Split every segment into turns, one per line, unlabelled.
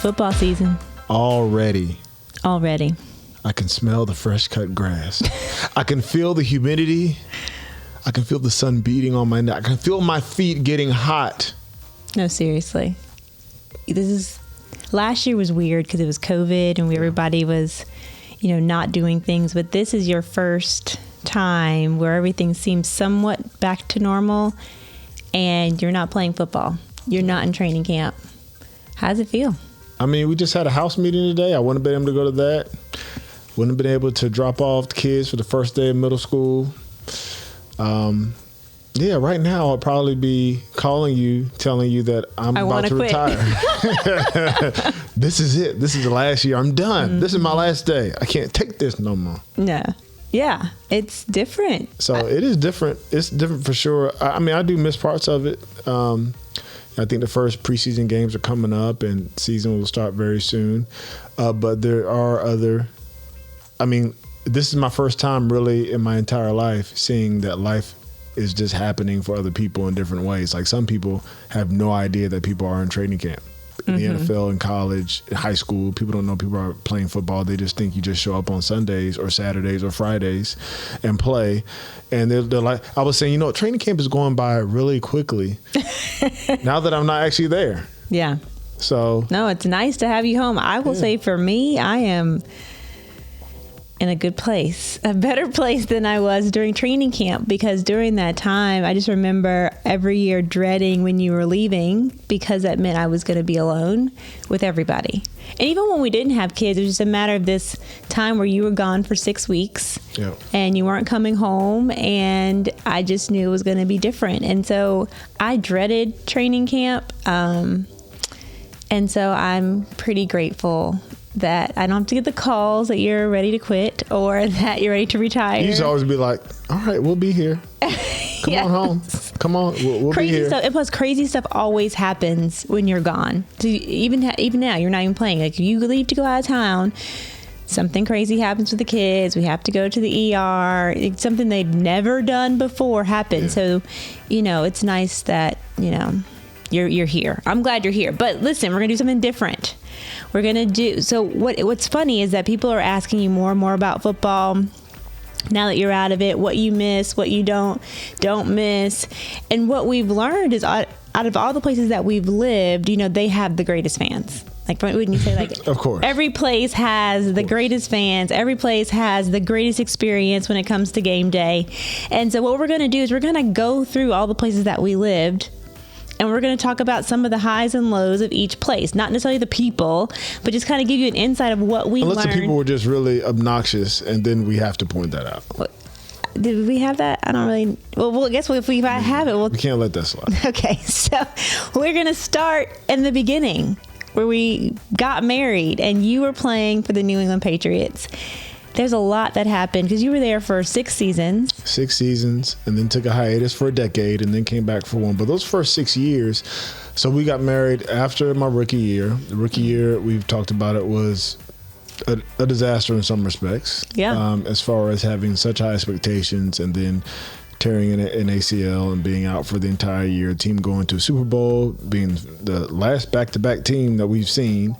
Football season.
Already.
I
can smell the fresh cut grass. I can feel the humidity. I can feel the sun beating on my neck. I can feel my feet getting hot.
No, seriously. Last year was weird because it was COVID and everybody was, not doing things. But this is your first time where everything seems somewhat back to normal and you're not playing football. You're not in training camp. How does it feel?
I mean, we just had a house meeting today. I wouldn't have been able to go to that. Wouldn't have been able to drop off the kids for the first day of middle school. Right now I'll probably be calling you, telling you that I'm about to retire. This is it. This is the last year. I'm done. Mm-hmm. This is my last day. I can't take this no more.
No. Yeah, it's different.
So it is different. It's different for sure. I mean, I do miss parts of it. I think the first preseason games are coming up and season will start very soon. But there are this is my first time really in my entire life seeing that life is just happening for other people in different ways. Like some people have no idea that people are in training camp. In the NFL, in college, in high school, people don't know people are playing football. They just think you just show up on Sundays or Saturdays or Fridays and play. And they're like, I was saying, training camp is going by really quickly now that I'm not actually there.
Yeah.
So.
No, it's nice to have you home. I will say for me, I am in a good place, a better place than I was during training camp, because during that time, I just remember every year dreading when you were leaving because that meant I was going to be alone with everybody. And even when we didn't have kids, it was just a matter of this time where you were gone for 6 weeks and you weren't coming home, and I just knew it was going to be different. And so I dreaded training camp. And so I'm pretty grateful that I don't have to get the calls that you're ready to quit or that you're ready to retire.
You used to always be like, all right, we'll be here. Come on home. Come on, we'll be here.
Stuff, and plus, crazy stuff always happens when you're gone. So even now, you're not even playing. Like, you leave to go out of town, something crazy happens with the kids. We have to go to the ER. It's something they've never done before happens. Yeah. So, it's nice that, you're here. I'm glad you're here. But listen, we're going to do something different. We're going to do, so what's funny is that people are asking you more and more about football now that you're out of it, what you miss, what you don't miss. And what we've learned is out of all the places that we've lived, they have the greatest fans. Like, wouldn't you say, like,
of course,
every place has the greatest fans. Every place has the greatest experience when it comes to game day. And so what we're going to do is we're going to go through all the places that we lived, and we're going to talk about some of the highs and lows of each place. Not necessarily the people, but just kind of give you an insight of what we learned.
Unless the people were just really obnoxious, and then we have to point that out.
Did we have that? I don't really. Well, I guess if we have it, we
can't let that slide.
Okay, so we're going to start in the beginning where we got married and you were playing for the New England Patriots. There's a lot that happened because you were there for 6 seasons.
6 seasons, and then took a hiatus for a decade, and then came back for one. But those first 6 years, so we got married after my rookie year. The rookie year, we've talked about it, was a disaster in some respects.
Yeah.
As far as having such high expectations and then tearing an ACL and being out for the entire year. Team going to a Super Bowl, being the last back-to-back team that we've seen.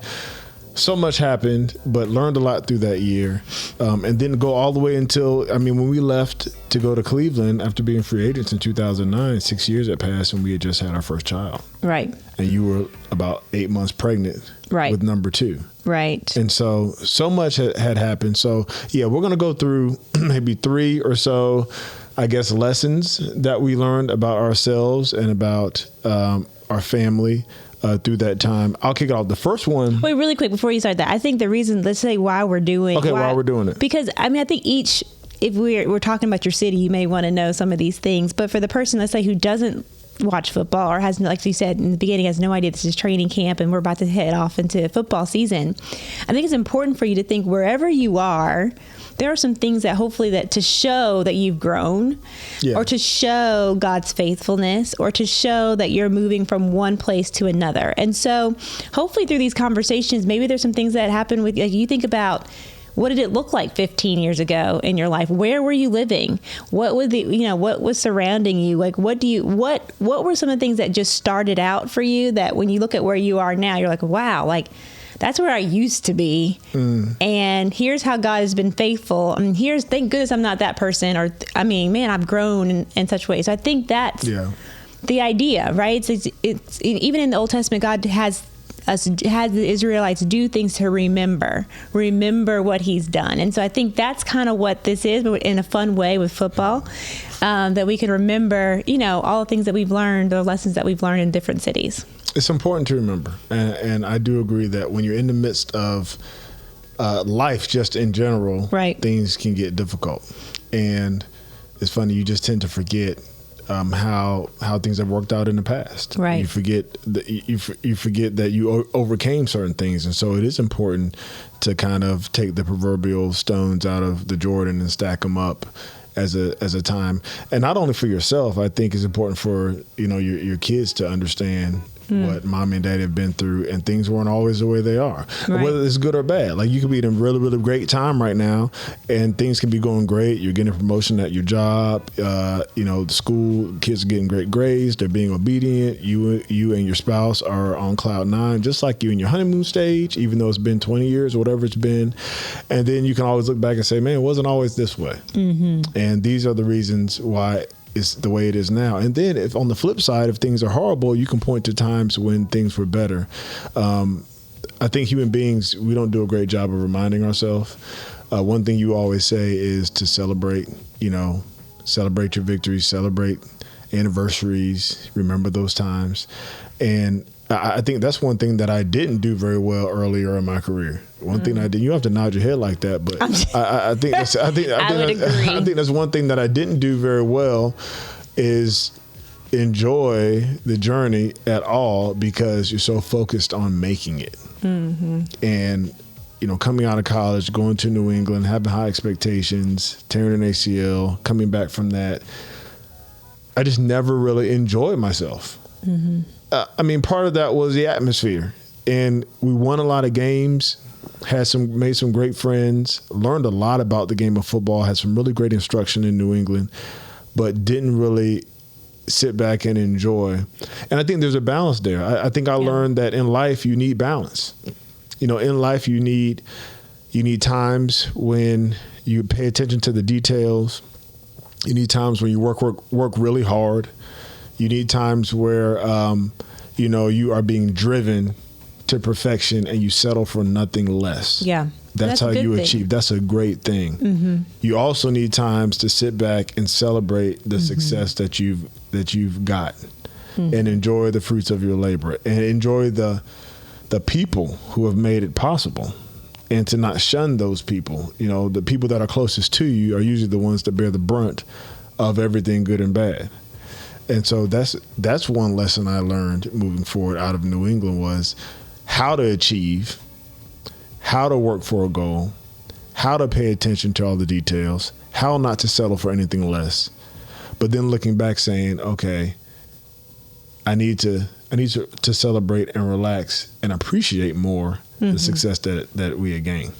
So much happened, but learned a lot through that year. And then go all the way until, when we left to go to Cleveland after being free agents in 2009, 6 years had passed and we had just had our first child.
Right.
And you were about 8 months pregnant.
Right.
With number 2.
Right.
And so much had happened. So, we're going to go through maybe 3 or so, I guess, lessons that we learned about ourselves and about our family through that time. I'll kick it off. The first one.
Wait, really quick before you start that. I think the reason, let's say why we're doing.
Okay, why we're doing it.
Because, I think if we're talking about your city, you may want to know some of these things. But for the person, let's say, who doesn't watch football or has, like you said in the beginning, has no idea this is training camp and we're about to head off into football season, I think it's important for you to think wherever you are, there are some things that hopefully that to show that you've grown, or to show God's faithfulness, or to show that you're moving from one place to another. And so hopefully through these conversations, maybe there's some things that happen with, like, you think about, what did it look like 15 years ago in your life? Where were you living? What was what was surrounding you? Like, what were some of the things that just started out for you that when you look at where you are now, you're like, wow, like that's where I used to be. And here's how God has been faithful. I mean, thank goodness I'm not that person, or, I mean, man, I've grown in such ways. So I think that's the idea, right? It's even in the Old Testament, God has the Israelites do things to remember what he's done. And so I think that's kind of what this is, but in a fun way with football, that we can remember, all the things that we've learned, the lessons that we've learned in different cities.
It's important to remember. And I do agree that when you're in the midst of life, just in general, things can get difficult. And it's funny, you just tend to forget how things have worked out in the past.
Right.
You forget that you forget that you overcame certain things, and so it is important to kind of take the proverbial stones out of the Jordan and stack them up as a time. And not only for yourself, I think it's important for your kids to understand what mom and dad have been through, and things weren't always the way they are, whether it's good or bad. Like, you could be in a really, really great time right now, and things can be going great. You're getting a promotion at your job. The school kids are getting great grades. They're being obedient. You and your spouse are on cloud nine, just like you in your honeymoon stage, even though it's been 20 years or whatever it's been. And then you can always look back and say, man, it wasn't always this way. And these are the reasons why it's the way it is now. And then if on the flip side, if things are horrible, you can point to times when things were better. I think human beings, we don't do a great job of reminding ourselves. One thing you always say is to celebrate your victories, celebrate anniversaries, remember those times. And I think that's one thing that I didn't do very well earlier in my career. One thing I did, you have to nod your head like that, but I think that's one thing that I didn't do very well is enjoy the journey at all, because you're so focused on making it. And coming out of college, going to New England, having high expectations, tearing an ACL, coming back from that, I just never really enjoyed myself. Part of that was the atmosphere, and we won a lot of games, made some great friends, learned a lot about the game of football, had some really great instruction in New England, but didn't really sit back and enjoy. And I think there's a balance there. I think I learned that in life you need balance. In life you need times when you pay attention to the details. You need times when you work really hard. You need times where you are being driven to perfection and you settle for nothing less. Yeah. That's how you achieve. That's a great thing. You also need times to sit back and celebrate the success that you've got, and enjoy the fruits of your labor, and enjoy the people who have made it possible, and to not shun those people. The people that are closest to you are usually the ones that bear the brunt of everything good and bad. And so that's one lesson I learned moving forward out of New England, was how to achieve, how to work for a goal, how to pay attention to all the details, how not to settle for anything less. But then looking back saying, okay, I need to celebrate and relax and appreciate more the success that we had gained.